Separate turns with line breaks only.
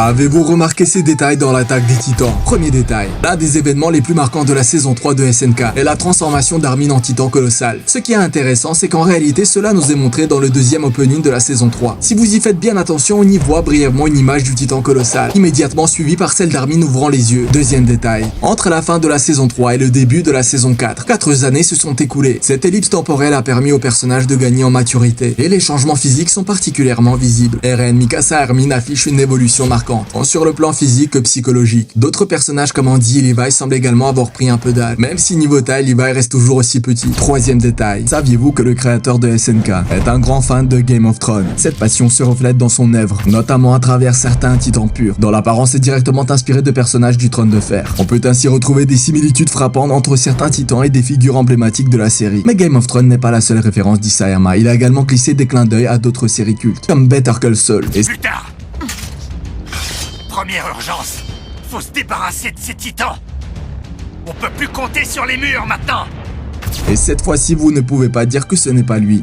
Avez-vous remarqué ces détails dans l'attaque des Titans? Premier détail, l'un des événements les plus marquants de la saison 3 de SNK est la transformation d'Armin en Titan colossal. Ce qui est intéressant, c'est qu'en réalité cela nous est montré dans le deuxième opening de la saison 3. Si vous y faites bien attention, on y voit brièvement une image du Titan colossal, immédiatement suivie par celle d'Armin ouvrant les yeux. Deuxième détail, entre la fin de la saison 3 et le début de la saison 4, 4 années se sont écoulées. Cette ellipse temporelle a permis au personnage de gagner en maturité, et les changements physiques sont particulièrement visibles. Eren, Mikasa et Armin affichent une évolution marquante, tant sur le plan physique que psychologique. D'autres personnages comme Andy et Levi semblent également avoir pris un peu d'âge, même si niveau taille, Levi reste toujours aussi petit. Troisième détail, saviez-vous que le créateur de SNK est un grand fan de Game of Thrones? Cette passion se reflète dans son œuvre, notamment à travers certains titans purs, dont l'apparence est directement inspirée de personnages du Trône de Fer. On peut ainsi retrouver des similitudes frappantes entre certains titans et des figures emblématiques de la série. Mais Game of Thrones n'est pas la seule référence d'Isayama, il a également glissé des clins d'œil à d'autres séries cultes, comme Better Call Saul.
Plus tard. Première urgence, faut se débarrasser de ces titans. On peut plus compter sur les murs maintenant.
Et cette fois-ci, vous ne pouvez pas dire que ce n'est pas lui.